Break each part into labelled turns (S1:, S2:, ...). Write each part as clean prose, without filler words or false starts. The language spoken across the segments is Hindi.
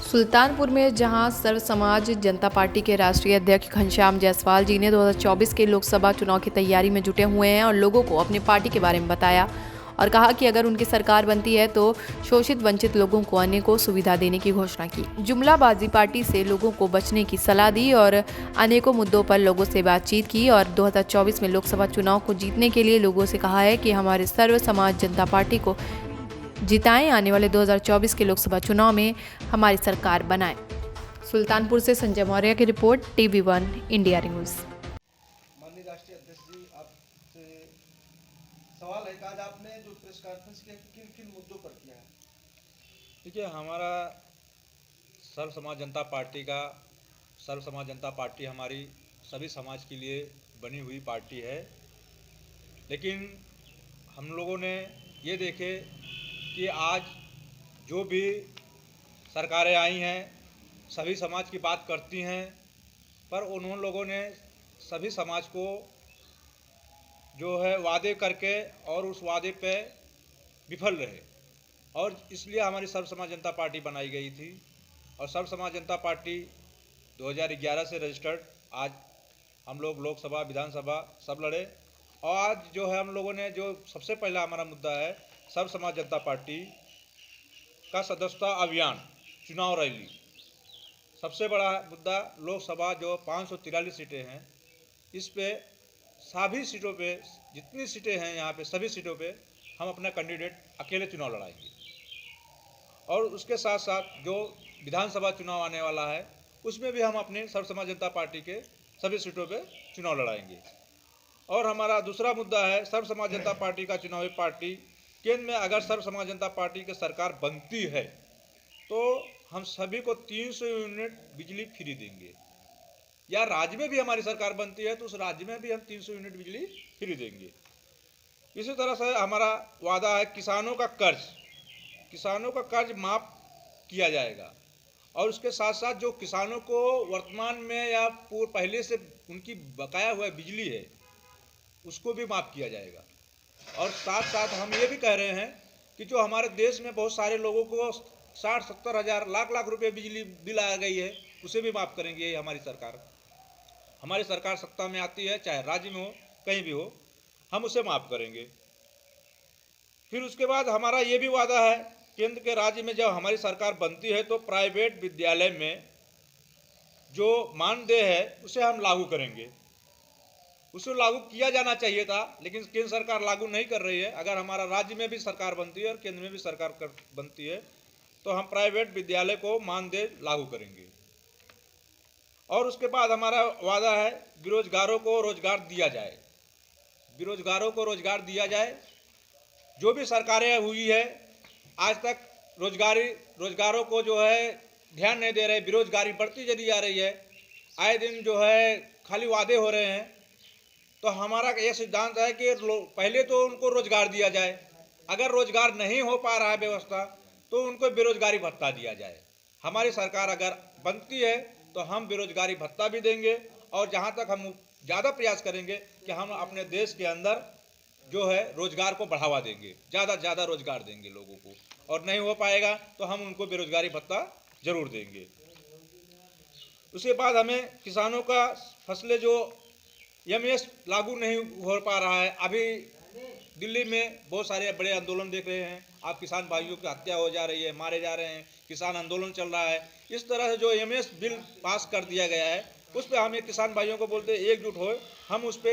S1: सुल्तानपुर में जहां सर्व समाज जनता पार्टी के राष्ट्रीय अध्यक्ष घनश्याम जायसवाल जी ने 2024 के लोकसभा चुनाव की तैयारी में जुटे हुए हैं और लोगों को अपनी पार्टी के बारे में बताया और कहा कि अगर उनकी सरकार बनती है तो शोषित वंचित लोगों को अनेकों सुविधा देने की घोषणा की। जुमलाबाजी पार्टी से लोगों को बचने की सलाह दी और अनेकों मुद्दों पर लोगों से बातचीत की और 2024 में लोकसभा चुनाव को जीतने के लिए लोगों से कहा है कि हमारे सर्व समाज जनता पार्टी को जिताएं, आने वाले 2024 के लोकसभा चुनाव में हमारी सरकार बनाएं। सुल्तानपुर से संजय मौर्य की रिपोर्ट, TV1 इंडिया न्यूज़।
S2: माननीय राष्ट्रीय अध्यक्ष जी, आपसे सवाल है कि आज आपने जो प्रेस कॉन्फ्रेंस किया किन किन मुद्दों पर किया है?
S3: देखिए, हमारा सर्व समाज जनता पार्टी हमारी सभी समाज के लिए बनी हुई पार्टी है। लेकिन हम लोगों ने ये देखे कि आज जो भी सरकारें आई हैं सभी समाज की बात करती हैं, पर उन लोगों ने सभी समाज को जो है वादे करके और उस वादे पे विफल रहे, और इसलिए हमारी सर्व समाज जनता पार्टी बनाई गई थी। और सर्व समाज जनता पार्टी 2011 से रजिस्टर्ड, आज हम लोग लोकसभा विधानसभा सब लड़े। और आज जो है हम लोगों ने जो सबसे पहला हमारा मुद्दा है सर्व समाज जनता पार्टी का सदस्यता अभियान, चुनाव रैली। सबसे बड़ा मुद्दा लोकसभा जो 543 सीटें हैं, इस पे सभी सीटों पे जितनी सीटें हैं यहाँ पे सभी सीटों पे हम अपना कैंडिडेट अकेले चुनाव लड़ाएंगे। और उसके साथ साथ जो विधानसभा चुनाव आने वाला है उसमें भी हम अपने सर्व समाज जनता पार्टी के सभी सीटों पे चुनाव लड़ाएंगे। और हमारा दूसरा मुद्दा है सर्व समाज जनता पार्टी का चुनावी पार्टी। केंद्र में अगर सर्व समाज जनता पार्टी की सरकार बनती है तो हम सभी को 300 यूनिट बिजली फ्री देंगे, या राज्य में भी हमारी सरकार बनती है तो उस राज्य में भी हम 300 यूनिट बिजली फ्री देंगे। इसी तरह से हमारा वादा है किसानों का कर्ज माफ किया जाएगा। और उसके साथ साथ जो किसानों को वर्तमान में या पहले से उनकी बकाया हुआ बिजली है उसको भी माफ़ किया जाएगा। और साथ साथ हम ये भी कह रहे हैं कि जो हमारे देश में बहुत सारे लोगों को 60-70 हज़ार लाख रुपए बिजली बिल आ गई है उसे भी माफ़ करेंगे। हमारी सरकार सत्ता में आती है, चाहे राज्य में हो कहीं भी हो, हम उसे माफ़ करेंगे। फिर उसके बाद हमारा ये भी वादा है केंद्र के राज्य में जब हमारी सरकार बनती है तो प्राइवेट विद्यालय में जो मानदेय है उसे हम लागू करेंगे। उसे लागू किया जाना चाहिए था, लेकिन केंद्र सरकार लागू नहीं कर रही है। अगर हमारा राज्य में भी सरकार बनती है और केंद्र में भी सरकार बनती है तो हम प्राइवेट विद्यालय को मानदेय लागू करेंगे। और उसके बाद हमारा वादा है बेरोजगारों को रोजगार दिया जाए। जो भी सरकारें हुई है आज तक रोजगारों को जो है ध्यान नहीं दे रहे, बेरोजगारी बढ़ती चली जा रही है, आए दिन जो है खाली वादे हो रहे हैं। तो हमारा ये सिद्धांत है कि पहले तो उनको रोजगार दिया जाए, अगर रोजगार नहीं हो पा रहा है व्यवस्था तो उनको बेरोजगारी भत्ता दिया जाए। हमारी सरकार अगर बनती है तो हम बेरोजगारी भत्ता भी देंगे, और जहाँ तक हम ज़्यादा प्रयास करेंगे कि हम अपने देश के अंदर जो है रोजगार को बढ़ावा देंगे, ज़्यादा से ज़्यादा रोजगार देंगे लोगों को, और नहीं हो पाएगा तो हम उनको बेरोजगारी भत्ता जरूर देंगे। उसके बाद हमें किसानों का फसलें जो एमएस लागू नहीं हो पा रहा है, अभी दिल्ली में बहुत सारे बड़े आंदोलन देख रहे हैं आप, किसान भाइयों की हत्या हो जा रही है, मारे जा रहे हैं, किसान आंदोलन चल रहा है। इस तरह से जो एमएस बिल पास कर दिया गया है उस पर हमें किसान भाइयों को बोलते हैं एकजुट हो, हम उस पर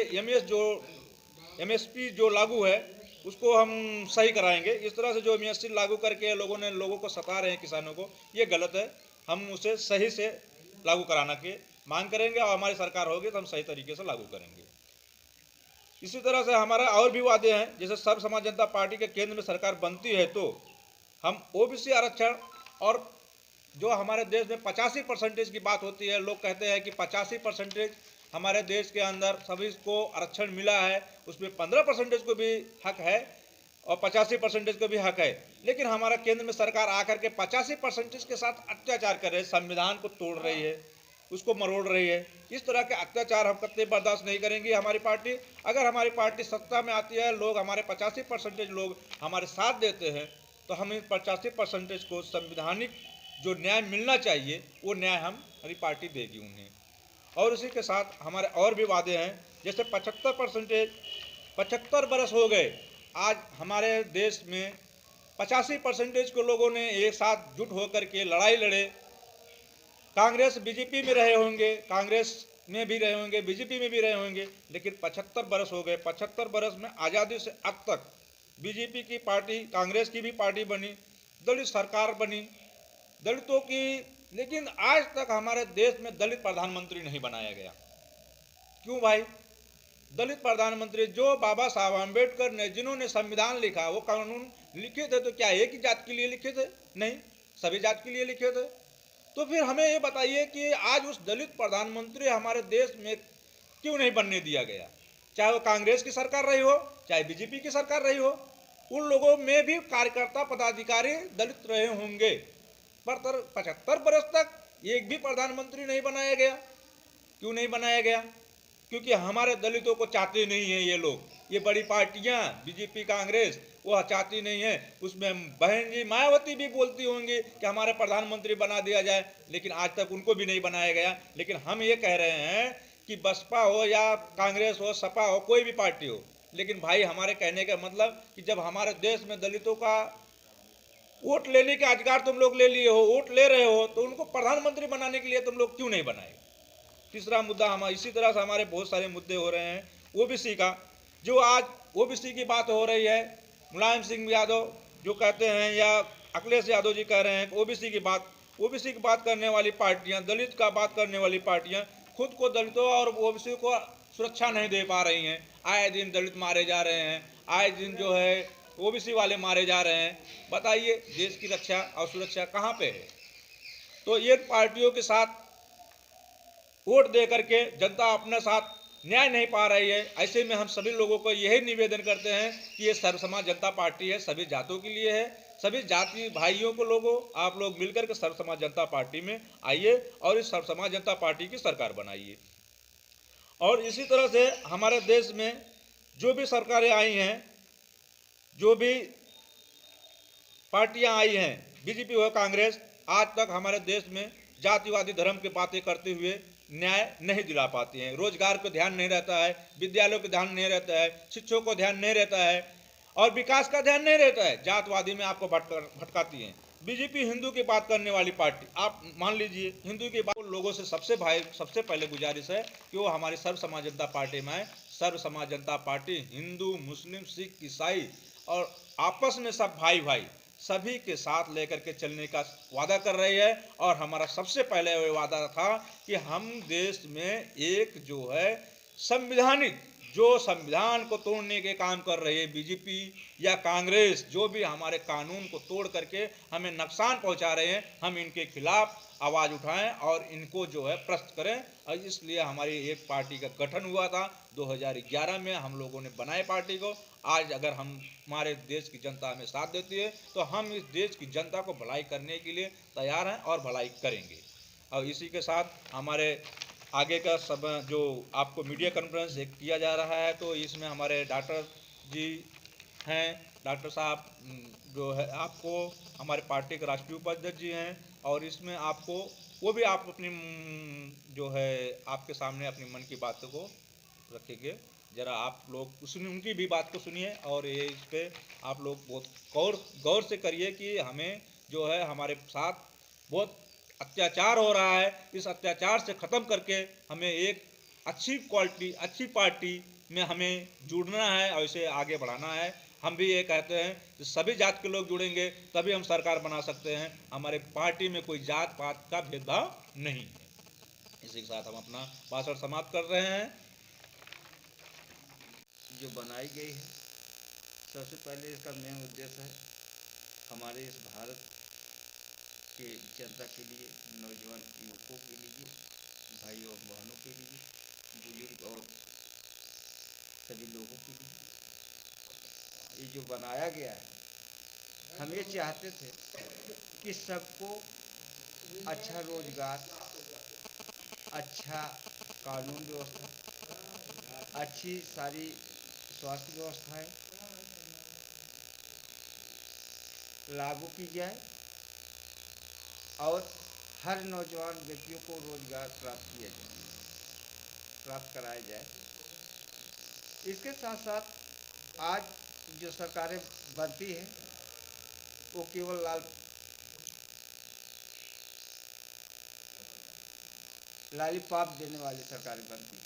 S3: एमएसपी जो लागू है उसको हम सही कराएंगे। इस तरह से जो एमएसपी लागू करके लोगों को सता रहे हैं किसानों को, ये गलत है। हम उसे सही से लागू कराना की मांग करेंगे और हमारी सरकार होगी तो हम सही तरीके से लागू करेंगे। इसी तरह से हमारा और भी वादे हैं, जैसे सर्व समाज जनता पार्टी के केंद्र में सरकार बनती है तो हम ओबीसी आरक्षण, और जो हमारे देश में 85% की बात होती है, लोग कहते हैं कि 85% हमारे देश के अंदर सभी को आरक्षण मिला है, उसमें 15% को भी हक है और 85% को भी हक है। लेकिन हमारा केंद्र में सरकार आकर के 85% के साथ अत्याचार कर रही है, संविधान को तोड़ रही है, उसको मरोड़ रही है। इस तरह के अत्याचार हम कतई बर्दाश्त नहीं करेंगे। हमारी पार्टी, अगर हमारी पार्टी सत्ता में आती है, लोग हमारे 85% लोग हमारे साथ देते हैं तो हम इन 85% को संविधानिक जो न्याय मिलना चाहिए वो न्याय हमारी पार्टी देगी उन्हें। और इसी के साथ हमारे और भी वादे हैं, जैसे 75 बरस हो गए, आज हमारे देश में 85% के लोगों ने एक साथ जुट होकर के लड़ाई लड़े। कांग्रेस बीजेपी में रहे होंगे, कांग्रेस में भी रहे होंगे, बीजेपी में भी रहे होंगे, लेकिन 75 बरस हो गए। 75 बरस में आज़ादी से अब तक बीजेपी की पार्टी, कांग्रेस की भी पार्टी बनी, दलित सरकार बनी, दलितों की, लेकिन आज तक हमारे देश में दलित प्रधानमंत्री नहीं बनाया गया। क्यों भाई? दलित प्रधानमंत्री जो बाबा साहब आम्बेडकर ने, जिन्होंने संविधान लिखा, वो कानून लिखे थे, तो क्या एक ही जात के लिए लिखे थे? नहीं, सभी जात के लिए लिखे थे। तो फिर हमें ये बताइए कि आज उस दलित प्रधानमंत्री हमारे देश में क्यों नहीं बनने दिया गया? चाहे वो कांग्रेस की सरकार रही हो, चाहे बीजेपी की सरकार रही हो, उन लोगों में भी कार्यकर्ता पदाधिकारी दलित रहे होंगे, पर 75 बरस तक एक भी प्रधानमंत्री नहीं बनाया गया। क्यों नहीं बनाया गया? क्योंकि हमारे दलितों को चाहते नहीं है ये लोग, ये बड़ी पार्टियां बीजेपी कांग्रेस, वो चाहती नहीं है। उसमें बहन जी मायावती भी बोलती होंगी कि हमारे प्रधानमंत्री बना दिया जाए, लेकिन आज तक उनको भी नहीं बनाया गया। लेकिन हम ये कह रहे हैं कि बसपा हो या कांग्रेस हो, सपा हो, कोई भी पार्टी हो, लेकिन भाई हमारे कहने का मतलब कि जब हमारे देश में दलितों का वोट लेने के अधिकार तुम लोग ले लिए हो, वोट ले रहे हो, तो उनको प्रधानमंत्री बनाने के लिए तुम लोग क्यों नहीं बनाए? तीसरा मुद्दा, हम इसी तरह से हमारे बहुत सारे मुद्दे हो रहे हैं। ओबीसी का, जो आज ओबीसी की बात हो रही है, मुलायम सिंह यादव जो कहते हैं या अखिलेश यादव जी कह रहे हैं कि ओबीसी की बात करने वाली पार्टियां, दलित का बात करने वाली पार्टियां खुद को दलितों और ओबीसी को सुरक्षा नहीं दे पा रही हैं। आए दिन दलित मारे जा रहे हैं, आए दिन जो है ओबीसी वाले मारे जा रहे हैं। बताइए देश की रक्षा और सुरक्षा कहाँ पे है? तो ये पार्टियों के साथ वोट दे करके जनता अपने साथ न्याय नहीं पा रही है। ऐसे में हम सभी लोगों को यही निवेदन करते हैं कि ये सर्व समाज जनता पार्टी है, सभी जातों के लिए है। सभी जाति भाइयों को लोगों, आप लोग मिलकर के सर्व समाज जनता पार्टी में आइए और इस सर्व समाज जनता पार्टी की सरकार बनाइए। और इसी तरह से हमारे देश में जो भी सरकारें आई हैं, जो भी पार्टियां आई हैं, बीजेपी हो कांग्रेस, आज तक हमारे देश में जातिवादी धर्म की बातें करते हुए न्याय नहीं दिला पाती हैं। रोजगार को ध्यान नहीं रहता है, विद्यालयों को ध्यान नहीं रहता है, शिक्षकों को ध्यान नहीं रहता है और विकास का ध्यान नहीं रहता है। जातवादी में आपको भटकाती हैं। बीजेपी हिंदू की बात करने वाली पार्टी, आप मान लीजिए हिंदू की बात, लोगों से सबसे पहले गुजारिश है कि वो हमारी सर्व समाज जनता पार्टी में आए। सर्व समाज जनता पार्टी हिंदू, मुस्लिम, सिख, ईसाई और आपस में सब भाई भाई सभी के साथ लेकर के चलने का वादा कर रही है। और हमारा सबसे पहले वो वादा था कि हम देश में एक जो है संविधानिक, जो संविधान को तोड़ने के काम कर रही है बीजेपी या कांग्रेस, जो भी हमारे कानून को तोड़ करके हमें नुकसान पहुंचा रहे हैं, हम इनके खिलाफ आवाज़ उठाएं और इनको जो है प्रस्त करें। और इसलिए हमारी एक पार्टी का गठन हुआ था 2011 में, हम लोगों ने बनाए पार्टी को। आज अगर हमारे देश की जनता हमें साथ देती है तो हम इस देश की जनता को भलाई करने के लिए तैयार हैं और भलाई करेंगे। और इसी के साथ हमारे आगे का सब जो आपको मीडिया कॉन्फ्रेंस एक किया जा रहा है, तो इसमें हमारे डॉक्टर जी हैं, डॉक्टर साहब जो है आपको हमारे पार्टी के राष्ट्रीय उपाध्यक्ष जी हैं, और इसमें आपको वो भी आप अपनी जो है आपके सामने अपनी मन की बातों को रखेंगे। ज़रा आप लोग उनकी भी बात को सुनिए और ये इस पर आप लोग बहुत गौर से करिए कि हमें जो है हमारे साथ बहुत अत्याचार हो रहा है। इस अत्याचार से ख़त्म करके हमें एक अच्छी क्वालिटी, अच्छी पार्टी में हमें जुड़ना है और इसे आगे बढ़ाना है। हम भी ये कहते हैं कि सभी जात के लोग जुड़ेंगे तभी हम सरकार बना सकते हैं। हमारे पार्टी में कोई जात पात का भेदभाव नहीं है। इसी के साथ हम अपना भाषण समाप्त कर रहे हैं।
S4: जो बनाई गई है, सबसे पहले इसका मेन उद्देश्य है हमारे इस भारत के जनता के लिए, नौजवान युवकों के लिए, भाई और बहनों के लिए, बुजुर्ग और सभी लोगों के लिए ये जो बनाया गया है, हम ये चाहते थे कि सबको अच्छा रोजगार, अच्छा कानून व्यवस्था, अच्छी सारी स्वास्थ्य व्यवस्थाएं लागू की जाए। और हर नौजवान व्यक्तियों को रोजगार प्राप्त कराया जाए। इसके साथ साथ आज जो सरकारें बनती है वो केवल लालीपाप देने वाली सरकारें बनती हैं।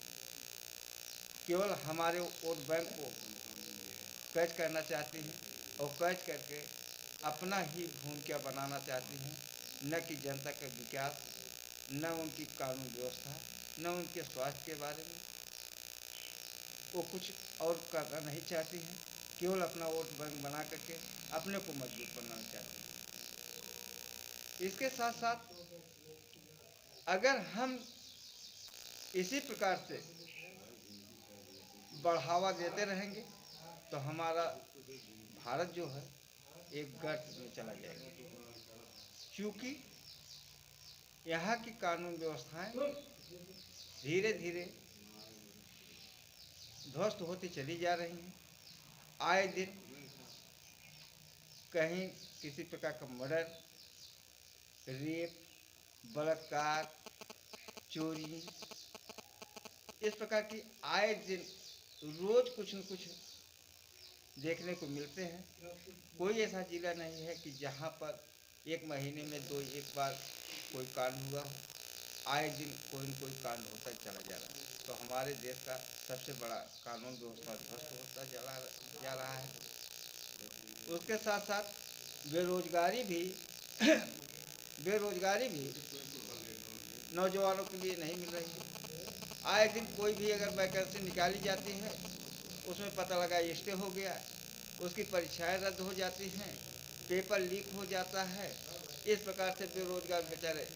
S4: केवल हमारे वोट बैंक को कैच करना चाहती हैं और कैच करके अपना ही भूमिका बनाना चाहती हैं, न कि जनता का विकास, न उनकी कानून व्यवस्था, न उनके स्वास्थ्य के बारे में वो कुछ और करना नहीं चाहती हैं। केवल अपना वोट बैंक बना करके अपने को मजबूत बनाना चाहती हैं। इसके साथ साथ अगर हम इसी प्रकार से बढ़ावा देते रहेंगे तो हमारा भारत जो है एक गर्त में चला जाएगा, क्योंकि यहाँ की कानून व्यवस्थाएं धीरे धीरे ध्वस्त होती चली जा रही हैं। आए दिन कहीं किसी प्रकार का मर्डर, रेप, बलात्कार, चोरी, इस प्रकार की आए दिन रोज कुछ न कुछ देखने को मिलते हैं। कोई ऐसा जिला नहीं है कि जहां पर एक महीने में एक बार कोई कांड हुआ हो। आए दिन कोई न कोई कांड होता चला जा रहा है। तो हमारे देश का सबसे बड़ा कानून व्यवस्था ध्वस्त होता जा रहा है। उसके साथ साथ बेरोजगारी भी नौजवानों के लिए नहीं मिल रही है। आए दिन कोई भी अगर वैकेंसी निकाली जाती है, उसमें पता लगा स्टे हो गया, उसकी परीक्षाएं रद्द हो जाती हैं, पेपर लीक हो जाता है। इस प्रकार से बेरोजगार बेचारे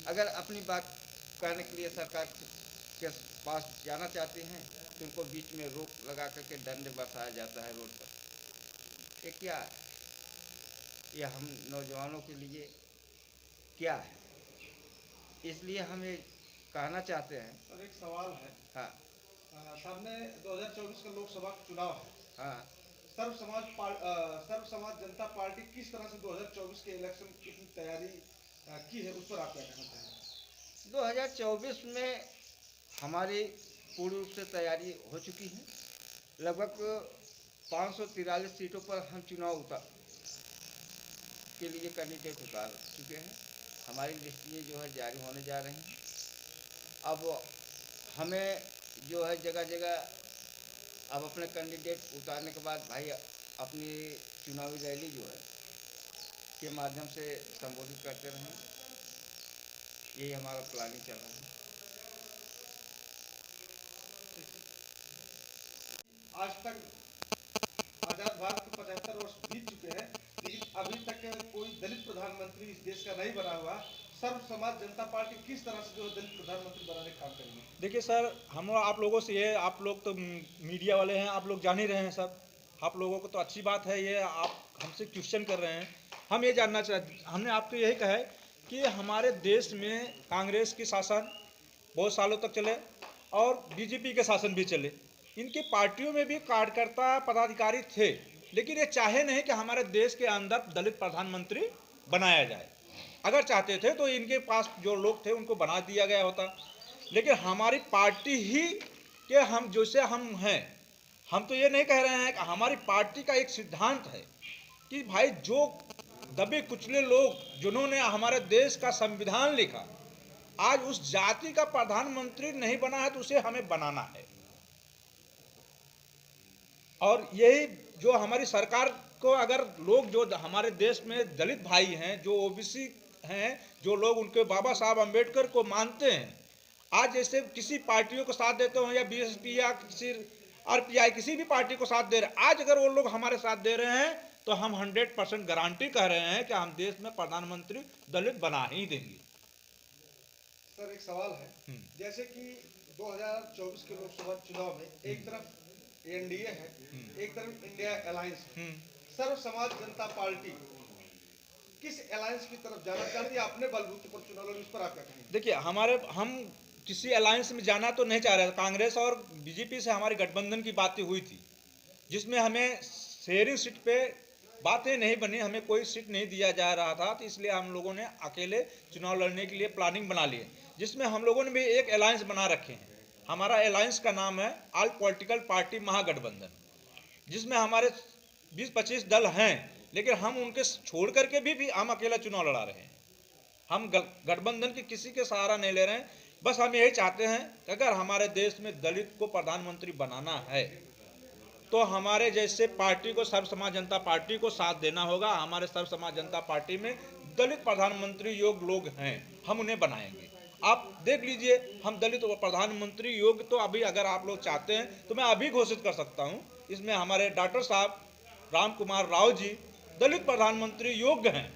S4: अगर अपनी बात कहने के लिए सरकार के पास जाना चाहते हैं तो उनको बीच में रोक लगा करके दंड बरसाया जाता है रोड पर। ये क्या है? ये हम नौजवानों के लिए क्या है? इसलिए हम ये कहना चाहते हैं।
S2: सर एक सवाल है।
S4: हाँ
S2: सामने 2024 का लोकसभा चुनाव है।
S4: हाँ।
S2: सर्व समाज जनता पार्टी किस तरह से 2024 के इलेक्शन की तैयारी की है, उस पर आप क्या कहना चाहेंगे?
S4: 2024 में हमारी पूर्ण रूप से तैयारी हो चुकी है। लगभग 543 सीटों पर हम चुनाव के लिए कैंडिडेट उतार चुके हैं। हमारी लिस्टें जो है जारी होने जा रही हैं। अब हमें जो है जगह जगह अब अपने कैंडिडेट उतारने के बाद भाई अपनी चुनावी रैली जो है के माध्यम से संबोधित करते रहें। यही हमारा प्लानिंग चल रहा है।
S2: आज तक आजाद भारत के 75 वर्ष बीत चुके हैं, लेकिन अभी तक कोई दलित प्रधानमंत्री इस देश का नहीं बना हुआ। सर्व समाज जनता पार्टी किस तरह से जो है दलित प्रधानमंत्री बनाने का काम करेंगे?
S3: देखिए सर, हम आप लोगों से ये, आप लोग तो मीडिया वाले हैं, आप लोग जान ही रहे हैं सब। आप लोगों को तो अच्छी बात है, ये आप हमसे क्वेश्चन कर रहे हैं। हम ये जानना चाहते, हमने आपको यही कहा है कि हमारे देश में कांग्रेस की शासन बहुत सालों तक चले और बीजेपी के शासन भी चले। इनकी पार्टियों में भी कार्यकर्ता पदाधिकारी थे, लेकिन ये चाहे नहीं कि हमारे देश के अंदर दलित प्रधानमंत्री बनाया जाए। अगर चाहते थे तो इनके पास जो लोग थे उनको बना दिया गया होता। लेकिन हमारी पार्टी ही के हम जैसे हम हैं, हम तो ये नहीं कह रहे हैं कि हमारी पार्टी का एक सिद्धांत है कि भाई जो दबे कुचले लोग जिन्होंने हमारे देश का संविधान लिखा, आज उस जाति का प्रधानमंत्री नहीं बना है तो उसे हमें बनाना है। और यही जो हमारी सरकार को, अगर लोग जो हमारे देश में दलित भाई हैं, जो ओबीसी हैं, जो लोग उनके बाबा साहब अम्बेडकर को मानते हैं, आज जैसे किसी पार्टियों को साथ देते हो या बीएसपी या किसी आरपीआई किसी भी पार्टी को साथ दे रहे हैं, आज अगर वो लोग हमारे साथ दे रहे हैं तो हम 100% गारंटी कह रहे हैं कि हम देश में प्रधानमंत्री दलित बना ही देंगे।
S2: सर एक सवाल है, जैसे कि 2024 के लोकसभा चुनाव में एक तरफ एनडीए है, एक तरफ इंडिया अलायंस है। सर्व समाज जनता पार्टी किस अलायंस की तरफ जाना चाहती है? अपने बलबूते पर चुनाव लड़ी, उस पर आप क्या कहेंगे?
S3: देखिए, हम किसी अलायंस में जाना तो नहीं चाह रहे। कांग्रेस और बीजेपी से हमारी गठबंधन की बातें हुई थी, जिसमें हमें शेयरिंग सीट पे बातें नहीं बनी, हमें कोई सीट नहीं दिया जा रहा था, तो इसलिए हम लोगों ने अकेले चुनाव लड़ने के लिए प्लानिंग बना ली है, जिसमें हम लोगों ने भी एक अलायंस बना रखे हैं। हमारा अलायंस का नाम है ऑल पॉलिटिकल पार्टी महागठबंधन, जिसमें हमारे 20-25 दल हैं, लेकिन हम उनके छोड़ करके भी हम अकेला चुनाव लड़ा रहे हैं। हम गठबंधन की किसी के सहारा नहीं ले रहे हैं। बस हम यही चाहते हैं कि अगर हमारे देश में दलित को प्रधानमंत्री बनाना है तो हमारे जैसे पार्टी को, सर्व समाज जनता पार्टी को साथ देना होगा। हमारे सर्व समाज जनता पार्टी में दलित प्रधानमंत्री योग्य लोग हैं, हम उन्हें बनाएंगे। आप देख लीजिए, हम दलित प्रधानमंत्री योग्य तो अभी अगर आप लोग चाहते हैं तो मैं अभी घोषित कर सकता हूं। इसमें हमारे डॉक्टर साहब राम कुमार राव जी दलित प्रधानमंत्री योग्य हैं,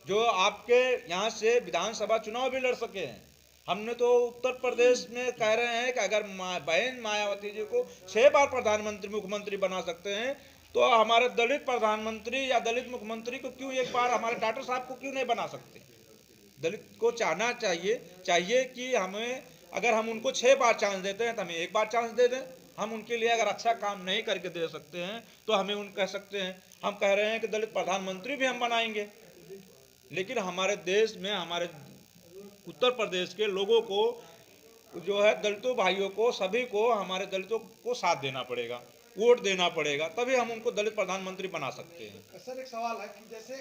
S3: जो आपके यहाँ से विधानसभा चुनाव भी लड़ सके हैं। हमने तो उत्तर प्रदेश में कह रहे हैं कि अगर बहन मायावती जी को 6 बार प्रधानमंत्री मुख्यमंत्री बना सकते हैं तो हमारे दलित प्रधानमंत्री या दलित मुख्यमंत्री को क्यों एक बार, हमारे डॉक्टर साहब को क्यों नहीं बना सकते। दलित को चाहना चाहिए कि हमें, अगर हम उनको 6 बार चांस देते हैं तो हमें 1 बार चांस दे दें। हम उनके लिए अगर अच्छा काम नहीं करके दे सकते हैं तो हमें उन कह सकते हैं। हम कह रहे हैं कि दलित प्रधानमंत्री भी हम बनाएंगे, लेकिन हमारे देश में, हमारे उत्तर प्रदेश के लोगों को जो है, दलितों भाइयों को, सभी को, हमारे दलितों को साथ देना पड़ेगा, वोट देना पड़ेगा, तभी हम उनको दलित प्रधानमंत्री बना सकते हैं।
S2: सर एक सवाल है कि जैसे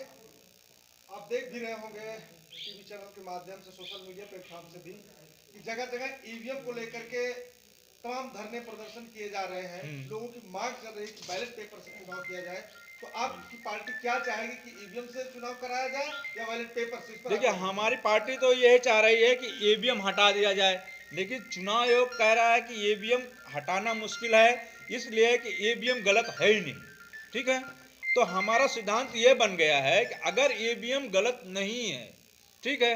S2: आप देख भी रहे होंगे टीवी चैनल के माध्यम से, सोशल मीडिया प्लेटफॉर्म से भी, कि जगह जगह ईवीएम को लेकर के तमाम धरने प्रदर्शन किए जा रहे हैं। लोगों की मांग कर रही है कि बैलेट पेपर से चुनाव किया जाए। तो आपकी पार्टी क्या चाहेगी कि ईवीएम से चुनाव कराया जाए या बैलेट पेपर से?
S3: देखिए, हमारी पार्टी तो यही चाह रही है कि ईवीएम हटा दिया जाए, लेकिन चुनाव आयोग कह रहा है कि ईवीएम हटाना मुश्किल है, इसलिए कि ईवीएम गलत है ही नहीं। ठीक है, तो हमारा सिद्धांत ये बन गया है कि अगर ईवीएम गलत नहीं है, ठीक है,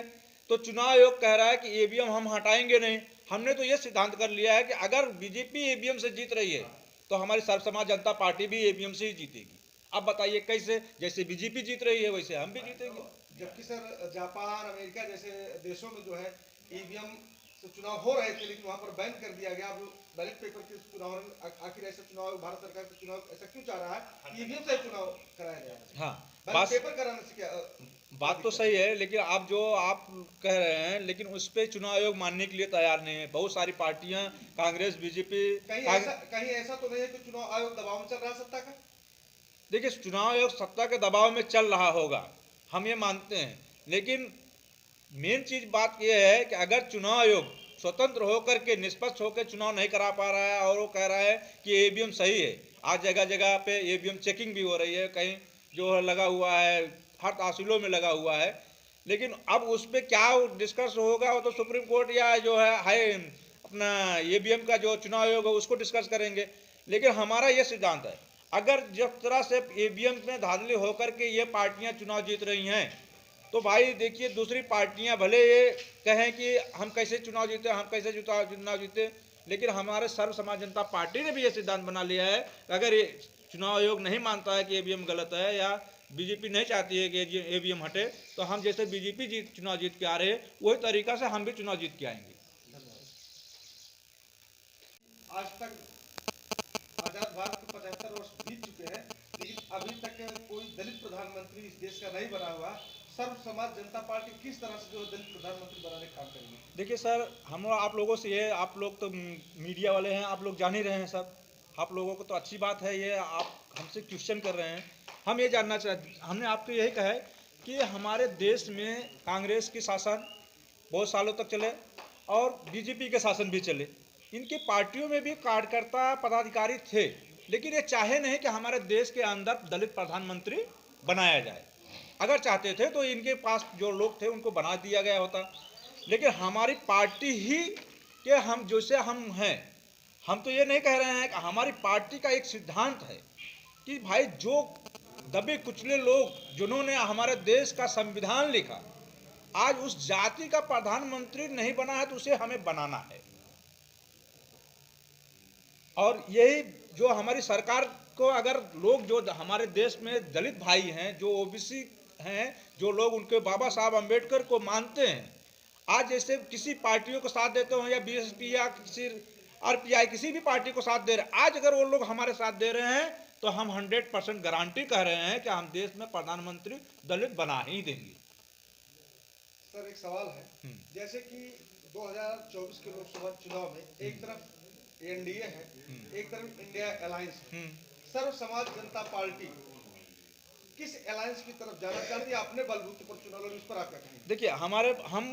S3: तो चुनाव आयोग कह रहा है कि ईवीएम हम हटाएंगे नहीं। हमने तो ये सिद्धांत कर लिया है कि अगर बीजेपी ईवीएम से जीत रही है तो हमारी सर्व समाज जनता पार्टी भी ईवीएम से ही जीतेगी। अब बताइए कैसे? जैसे बीजेपी जीत रही है वैसे हम भी जीतेंगे।
S2: जबकि सर जापान, अमेरिका जैसे देशों में जो है ईवीएम से चुनाव हो रहे थे, लेकिन वहां पर बैन कर दिया गया। अब बैलेट पेपर के चुनाव, आखिर ऐसा चुनाव, भारत सरकार का चुनाव ऐसा क्यों चाह रहा है ईवीएम से चुनाव कराया जाए?
S3: हाँ,
S2: बैलेट पेपर कराने से क्या
S3: बात तो सही है, लेकिन आप जो आप कह रहे हैं, लेकिन उस पर चुनाव आयोग मानने के लिए तैयार नहीं है। बहुत सारी पार्टियां, कांग्रेस, बीजेपी,
S2: कहीं ऐसा तो नहीं है कि चुनाव आयोग दबाव में चल रहा है सत्ता का?
S3: देखिए, चुनाव आयोग सत्ता के दबाव में चल रहा होगा, हम ये मानते हैं, लेकिन मेन चीज बात यह है कि अगर चुनाव आयोग स्वतंत्र होकर के, निष्पक्ष होकर चुनाव नहीं करा पा रहा है और वो कह रहा है कि ईवीएम सही है, आज जगह जगह पे ईवीएम चेकिंग भी हो रही है, कहीं जो लगा हुआ है, हर तहसीलों में लगा हुआ है, लेकिन अब उस पर क्या डिस्कस होगा वो तो सुप्रीम कोर्ट या जो है अपना ईवीएम का जो चुनाव आयोग है उसको डिस्कस करेंगे। लेकिन हमारा ये सिद्धांत है, अगर जिस तरह से ईवीएम में धांधली होकर के ये पार्टियां चुनाव जीत रही हैं, तो भाई देखिए, दूसरी पार्टियां भले ये कहें कि हम कैसे चुनाव जीते, हम कैसे चुनाव जीते, लेकिन हमारे सर्व समाज जनता पार्टी ने भी ये सिद्धांत बना लिया है, अगर ये चुनाव आयोग नहीं मानता है कि ईवीएम गलत है या बीजेपी नहीं चाहती है कि ईवीएम हटे, तो हम जैसे बीजेपी चुनाव जीत के आ रहे हैं वही तरीका से हम भी चुनाव जीत के आएंगे।
S2: आज तक आजाद भारत के 75 वर्ष बीत चुके हैं, लेकिन अभी तक कोई दलित प्रधानमंत्री इस देश का नहीं बना हुआ। सर्व समाज जनता पार्टी किस तरह से जो दलित प्रधानमंत्री बनाने का काम करेगी?
S3: देखिए सर, हम आप लोगों से ये, आप लोग तो मीडिया वाले हैं, आप लोग जान ही रहे हैं सब, आप लोगों को तो अच्छी बात है ये, आप हमसे क्वेश्चन कर रहे हैं। हम ये जानना चाहते, हमने आपको यही कहा है कि हमारे देश में कांग्रेस की शासन बहुत सालों तक चले और बीजेपी के शासन भी चले, इनकी पार्टियों में भी कार्यकर्ता पदाधिकारी थे, लेकिन ये चाहे नहीं कि हमारे देश के अंदर दलित प्रधानमंत्री बनाया जाए। अगर चाहते थे तो इनके पास जो लोग थे उनको बना दिया गया होता, लेकिन हमारी पार्टी ही के हम जैसे हम हैं, हम तो ये नहीं कह रहे हैं कि हमारी पार्टी का एक सिद्धांत है कि भाई जो दबे कुचले लोग जिन्होंने हमारे देश का संविधान लिखा, आज उस जाति का प्रधानमंत्री नहीं बना है तो उसे हमें बनाना है। और यही जो हमारी सरकार को, अगर लोग जो हमारे देश में दलित भाई हैं, जो ओबीसी हैं, जो लोग उनके बाबा साहब अम्बेडकर को मानते हैं, आज जैसे किसी पार्टियों को साथ देते हो या बीएसपी या किसी आरपीआई किसी भी पार्टी को साथ दे रहे हैं, आज अगर वो लोग हमारे साथ दे रहे हैं तो हम 100% गारंटी कह रहे हैं कि हम देश में प्रधानमंत्री दलित बना ही देंगे।
S2: सर एक सवाल है, जैसे कि 2024 के लोकसभा चुनाव में एक तरफ एनडीए है, एक तरफ इंडिया अलायंस है। सर्व समाज जनता पार्टी किस अलायंस की तरफ जाना चाहती है? अपने बलबूते पर चुनाव लड़, इस पर आप क्या कहेंगे?
S3: देखिए, हम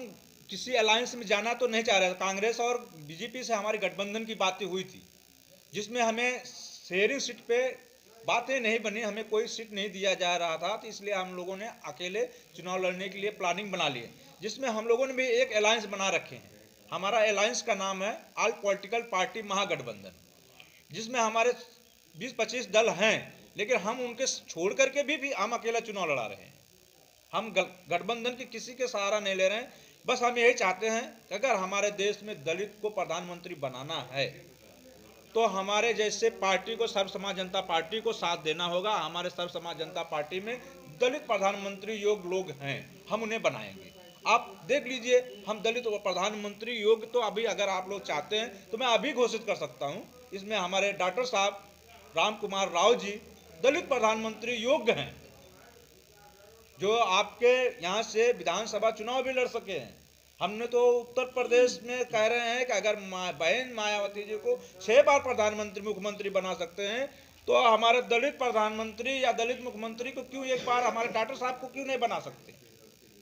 S3: किसी अलायंस में जाना तो नहीं चाह रहे। कांग्रेस और बीजेपी से हमारी गठबंधन की बातें हुई थी, जिसमें हमें शेयरिंग सीट पे बातें नहीं बनी, हमें कोई सीट नहीं दिया जा रहा था, तो इसलिए हम लोगों ने अकेले चुनाव लड़ने के लिए प्लानिंग बना ली है, जिसमें हम लोगों ने भी एक अलायंस बना रखे हैं। हमारा अलायंस का नाम है ऑल पॉलिटिकल पार्टी महागठबंधन, जिसमें हमारे 20-25 दल हैं, लेकिन हम उनके छोड़ करके भी हम अकेला चुनाव लड़ा रहे हैं। हम गठबंधन की किसी के सहारा नहीं ले रहे हैं। बस हम यही चाहते हैं कि अगर हमारे देश में दलित को प्रधानमंत्री बनाना है तो हमारे जैसे पार्टी को, सर्व समाज जनता पार्टी को साथ देना होगा। हमारे सर्व समाज जनता पार्टी में दलित प्रधानमंत्री योग्य लोग हैं, हम उन्हें बनाएंगे। आप देख लीजिए, हम दलित प्रधानमंत्री योग्य तो अभी अगर आप लोग चाहते हैं तो मैं अभी घोषित कर सकता हूं। इसमें हमारे डॉक्टर साहब राम कुमार राव जी दलित प्रधानमंत्री योग्य हैं, जो आपके यहाँ से विधानसभा चुनाव भी लड़ सके हैं। हमने तो उत्तर प्रदेश में कह रहे हैं कि अगर बहन मायावती जी को 6 बार प्रधानमंत्री मुख्यमंत्री बना सकते हैं तो हमारे दलित प्रधानमंत्री या दलित मुख्यमंत्री को क्यों एक बार, हमारे डॉक्टर साहब को क्यों नहीं बना सकते?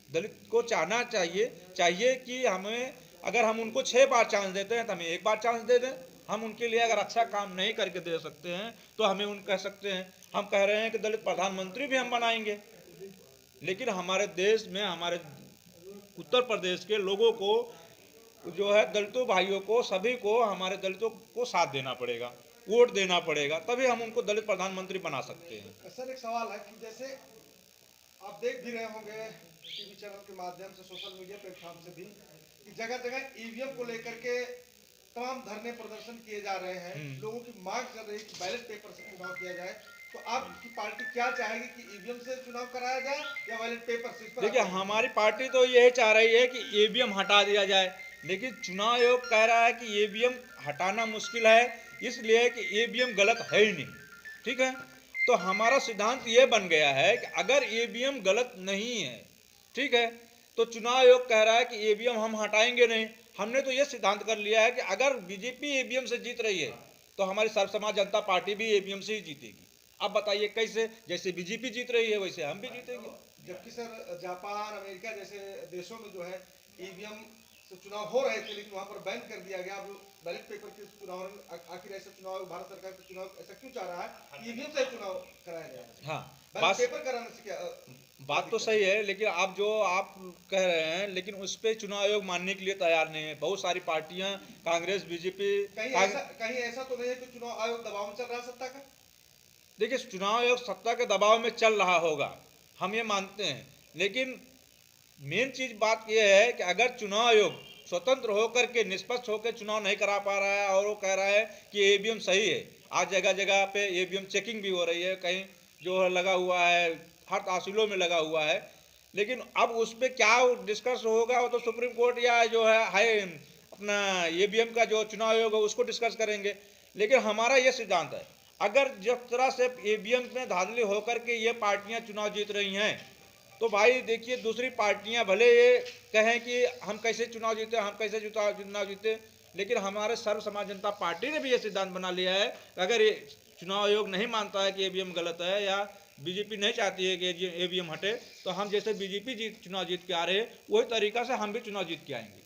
S3: दलित को चाहना चाहिए कि हमें, अगर हम उनको 6 बार चांस देते हैं तो हमें 1 बार चांस दे दें। हम उनके लिए अगर अच्छा काम नहीं करके दे सकते हैं तो हमें उन कह सकते हैं। हम कह रहे हैं कि दलित प्रधानमंत्री भी हम बनाएंगे, लेकिन हमारे देश में, हमारे उत्तर प्रदेश के लोगों को जो है, दलितों भाइयों को, सभी को, हमारे दलितों को साथ देना पड़ेगा, वोट देना पड़ेगा, तभी हम उनको दलित प्रधानमंत्री बना सकते हैं।
S2: सर एक सवाल है कि जैसे आप देख भी रहे होंगे टीवी चैनल के माध्यम से, सोशल मीडिया प्लेटफॉर्म से भी, कि जगह जगह ईवीएम को लेकर के तमाम धरने प्रदर्शन किए जा रहे हैं। लोगों की मांग कर रही है कि बैलेट पेपर से चुनाव किया जाए। तो आपकी पार्टी क्या चाहेगी कि ईवीएम से चुनाव कराया जाए या बैलेट पेपर से?
S3: देखिए, हमारी पार्टी तो यही चाह रही है कि ईवीएम हटा दिया जाए, लेकिन चुनाव आयोग कह रहा है कि ईवीएम हटाना मुश्किल है, इसलिए कि ईवीएम गलत है ही नहीं। ठीक है, तो हमारा सिद्धांत ये बन गया है कि अगर ईवीएम गलत नहीं है, ठीक है, तो चुनाव आयोग कह रहा है कि ईवीएम हम हटाएंगे नहीं। हमने तो ये सिद्धांत कर लिया है कि अगर बीजेपी ईवीएम से जीत रही है तो हमारी सर्व समाज जनता पार्टी भी ईवीएम से ही जीतेगी। अब बताइए कैसे? जैसे बीजेपी जीत रही है वैसे हम भी जीतेंगे।
S2: जबकि सर जापान, अमेरिका जैसे देशों में जो है ईवीएम से चुनाव हो रहे थे, लेकिन वहां पर बैन कर दिया गया। अब बैलेट पेपर के चुनाव, आखिर ऐसा चुनाव भारत सरकार का चुनाव ऐसा क्यों चाह रहा है ईवीएम से चुनाव कराया जाए?
S3: हाँ,
S2: बैलेट पेपर कराने से क्या?
S3: बात तो सही है, लेकिन आप जो आप कह रहे हैं, लेकिन उस पर चुनाव आयोग मानने के लिए तैयार नहीं है। बहुत सारी पार्टियां, कांग्रेस, बीजेपी,
S2: कहीं ऐसा तो नहीं है कि चुनाव आयोग दबाव में चल रहा है सत्ता का?
S3: देखिए, चुनाव आयोग सत्ता के दबाव में चल रहा होगा, हम ये मानते हैं, लेकिन मेन चीज बात यह है कि अगर चुनाव आयोग स्वतंत्र होकर के, निष्पक्ष होकर चुनाव नहीं करा पा रहा है और वो कह रहा है कि ईवीएम सही है, आज जगह जगह पे ईवीएम चेकिंग भी हो रही है, कहीं जो है लगा हुआ है, हर तहसीलों में लगा हुआ है, लेकिन अब उस पर क्या डिस्कस होगा वो तो सुप्रीम कोर्ट या जो है अपना ईवीएम का जो चुनाव आयोग है उसको डिस्कस करेंगे। लेकिन हमारा ये सिद्धांत है, अगर जिस तरह से ईवीएम में धांधली होकर के ये पार्टियां चुनाव जीत रही हैं, तो भाई देखिए, दूसरी पार्टियां भले ये कहें कि हम कैसे चुनाव जीते, हम कैसे चुनाव जीते, लेकिन हमारे सर्व समाज जनता पार्टी ने भी ये सिद्धांत बना लिया है कि अगर ये चुनाव आयोग नहीं मानता है कि ईवीएम गलत है या बीजेपी नहीं चाहती है कि ईवीएम हटे, तो हम जैसे बीजेपी चुनाव जीत के आ रहे हैं वही तरीका से हम भी चुनाव जीत के आएंगे।